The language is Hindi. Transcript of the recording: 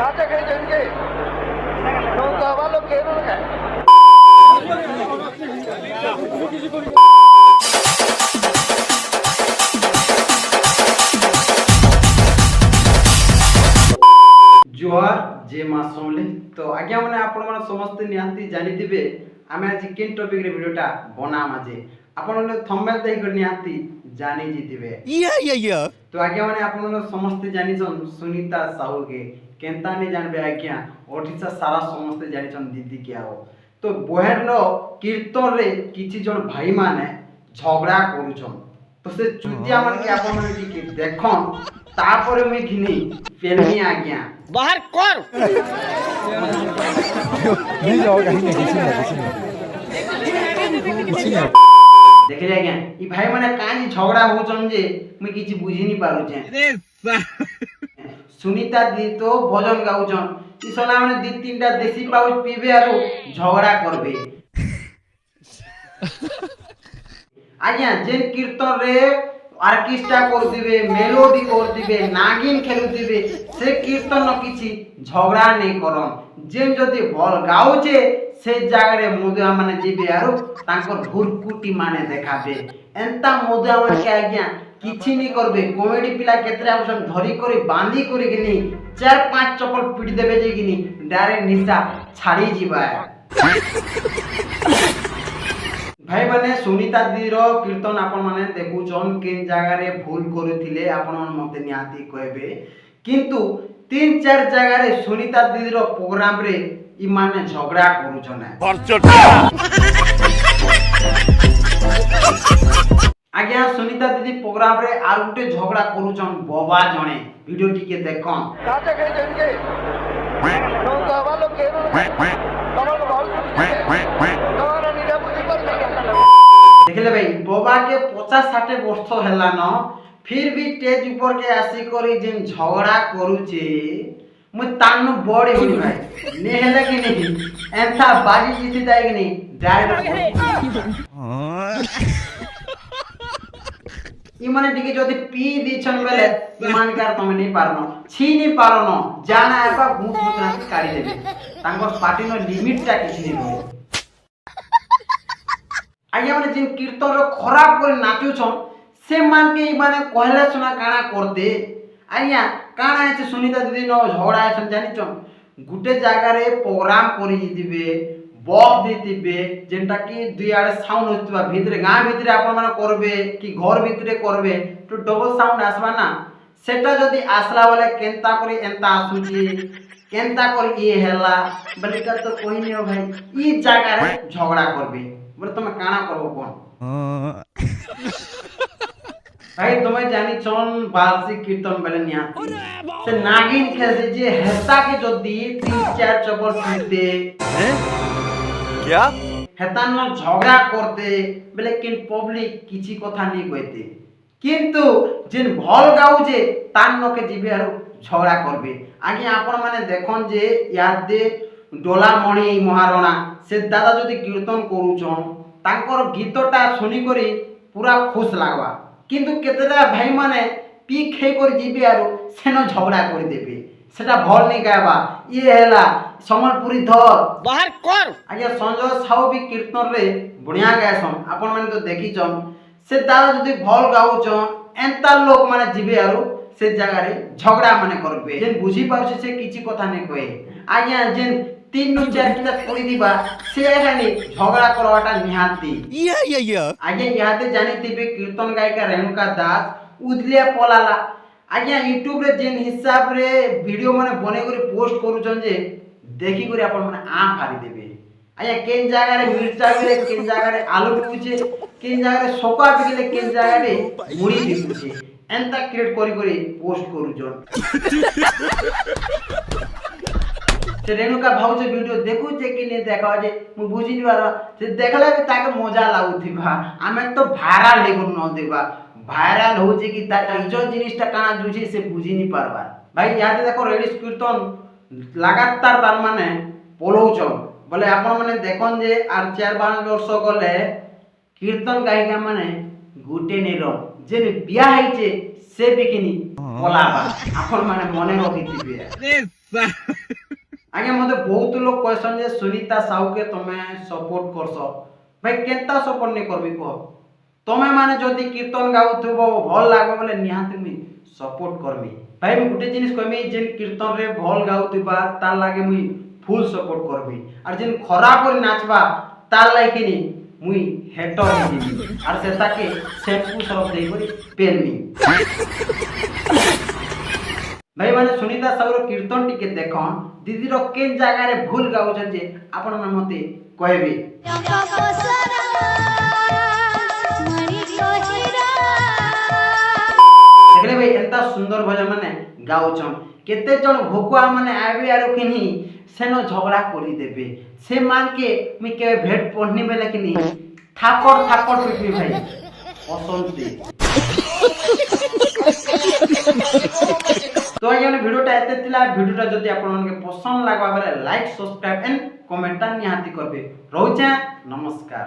जोहार जे माँ समले तो आज्ञा मैंने आपण मैंने समस्ते निहांती जानी दिबे आमे आज केन टॉपिक रे वीडियोटा बनाम आज आपण मैंने थंबनेल देख कर निहांती जानी जितिबे तो आज्ञा मैंने आपण मैंने समस्ते जानी छन सुनीता साहू के केनता ने जानबे आज्ञा ओडिसा सारा समस्ते जानी छन दीदी के आओ तो बहर नो कीर्तन रे किछि जन भाई माने झगड़ा करूछन तो से चुतिया मन के आपण मैंने टिके देखन तापरे मैं घिनी पेलनी आज्ञा बाहर कर नहीं जाओगा नहीं देखे आज्ञा ई भाई माने कानी झगड़ा होचन जे मैं किछि बुझी नहीं पारु छे सुनीता दी तो भजन गाउछन ई सला माने दी तीनटा देसी पाउच पीबे आरो झगड़ा करबे आज्ञा जेन कीर्तन रे ऑर्केस्ट्रा कर दिबे मेलोडी कर दिबे नागिन खेलु दिबे से कीर्तन न किछि झगड़ा नहीं करन जेन जदी भल गाउचे से जगह रे मुदुआ माने जिबे आरो तांकर भुरकुटी माने देखाबे एंता मुदुआ माने के आज्ञा किछि नहीं करबे कॉमेडी पिला केतरा ऑप्शन धरी करी बांधी करी किनी चार पांच चप्पल पीट देबे जे किनी डायरेक्ट निशा छाड़ी जिबा भाई माने सुनीता दीर कीर्तन आपण माने देखुचन केन जगह रे भूल करथिले आपण मन मते निहाती कहबे किंतु तीन चार जगह रे सुनीता दीर प्रोग्राम रे ई माने झगड़ा करूछन आज्ञा सुनीता दीदी प्रोग्राम रे आर गुटे झगड़ा करूछन बाबा जणे वीडियो टिके देखन काटे के जंगे तो बाबा लोग केनो बाबा को बहुत देखले भाई बाबा के 50-60 वर्ष हैला न फिर भी स्टेज ऊपर के आसी करी जेन झगड़ा करूचे मु तानु बड़ी होई भाई ने हैला कि नहीं एंथा बाजी जीती जाए कि नहीं डायरेक्ट ई माने टिके जदी पी दिछन बेले ईमान कार तमे नहीं पारनो छी नहीं पारनो जाना एबा मुठ मुठना काढी देबे तांगर पार्टी नो लिमिट ता किछि नहीं रहे आज्ञा माने जिन कीर्तन रो खराब कर नाचु छन से मान के माने कहले सुना काना करते आज्ञा काना है सुनीता दीदी नो झगड़ा है जानि छन गुटे जगह रे प्रोग्राम करि दिबे बॉक्स देतिबे जेंटा कि दुई आड़े साउंड होतबा भीतर गां भीतर आपण माने करबे कि घर भीतर करबे तो डबल साउंड आसबा ना सेटा जदी आसला वाले केनता करी एंता आसुची केनता करी ये हैला बलिका तो कोई नहीं हो भाई ई जगह रे झगड़ा करबे बोले तुम काना करबो कोन भाई तुम्हें जानी चोन वार्षिक कीर्तन बेले निहाती से नागिन खेसे जे हेता के जदी 3-4 चप्पल पीटते क्या हेता न झगड़ा करते बेले किन पब्लिक किछि कथा नहीं कहते किंतु जिन भल गाउजे तान न के जिबे आरो झगड़ा करबे आगे आपण माने देखन जे याद दे डोला मणि महाराणा से दादा जदी कीर्तन करूछन तांकर गीतटा सुनी करी पूरा खुश लागबा किंतु केतेरा भाई माने पी खे कर जिबे आरो सेनो झगड़ा कर देबे सेटा भल नहीं गायबा ये हैला समलपुरी धर बाहर कर आज्ञा संजय साहू भी कीर्तन रे बढ़िया गायसन आपण माने तो देखिछन से दादा जदी भल गाउछन एंता लोक माने जिबे आरो से जगह रे झगड़ा माने करबे जेन बुझी पाउछ से किछि कथा नहीं कहे आज्ञा जेन 3-4 किता पड़ी दिबा से हानि झगड़ा करवाटा निहाती आज्ञा याते जानि दिबे कीर्तन गायिका रेणुका दास उदलिया पलाला आज्ञा यूट्यूब रे जेन हिसाब रे वीडियो माने बने करी पोस्ट करूछन जे देखि करी आपण माने आ फारी देबे आज्ञा केन जगह रे मिर्चा रे केन जगह रे आलू पिउचे केन जगह रे सोका बिगले केन जगह रे मुड़ी पिउचे एंता क्रिएट करी करी पोस्ट करूछन से रेणुका भाऊ से वीडियो देखु जे कि ने देखा जे मु बुझी नि बार से देखला भी ताके मजा लागुथिबा आमे तो भाइरल हे गुन न देबा भाइरल हो जे कि ता इजो जिनिसटा काना जुझी से बुझी नि पारबा भाई याद देखो रेडिस कीर्तन लगातार तार माने पोलौचो बोले आपण माने देखन जे आर 4-5 वर्ष गले कीर्तन गायिका माने गुटे नेरो जे बिया हैचे ସେ ବିକିନି ପଲାବା ଆପଣ ମାନେ ମନେ ରଖିଥିବେ। ଆଜ୍ଞା ମତେ ବହୁତ ଲୋକ କହିସନ୍ ଯେ ସୁନିତା ସାହୁକେ ତମେ ସପୋର୍ଟ କରସ ଭାଇ କେନ୍ତା ସପୋର୍ଟ ନେଇ করবি কহ ତମେ ମାନେ ଯଦି କୀର୍ତ୍ତନ ଗାଉଥିବ ଭଲ ଲାଗବ ବୋଲେ ନିହାତି ମୁଇଁ ସପୋର୍ଟ করমি ଭାଇ ମୁଁ ଗୋଟେ ଜିନିଷ କହିମି ଯେନ୍ କୀର୍ତ୍ତନରେ ଭଲ ଗାଉଥିବା ତାର ଲାଗେ ମୁଇଁ ফুল সপোর্ট করবি আর যেন খরাপ করে নাচবা তার লাইকিনি মুই হেটর দিবি আর সেটাকে শ্যাম্পু সরফ দেই করে পেলমি ভাই মানে সুনিতা সাউর কীর্তন টিকে দেখন দিদির কেন জায়গায় ভুল গাউছেন যে আপন মানে মতে কইবে দেখলে ভাই এত সুন্দর ভজন মানে গাউছন কেতে জন ভোকুয়া মানে আইবে আর কিনি সেনো ঝগড়া করি দেবে সে মানকে আমি কে ভেট পড়নি বেলে কিনি থাপড় পিপি ভাই অসন্তি তো আজ ভিডিওটা এতে ଥିଲା ভিডিওটা যদি আপনাদের পছন্দ লাগবা বেলে লাইক সাবস্ক্রাইব এন্ড কমেন্টটা নিহাতি করবে রহুছে নমস্কার।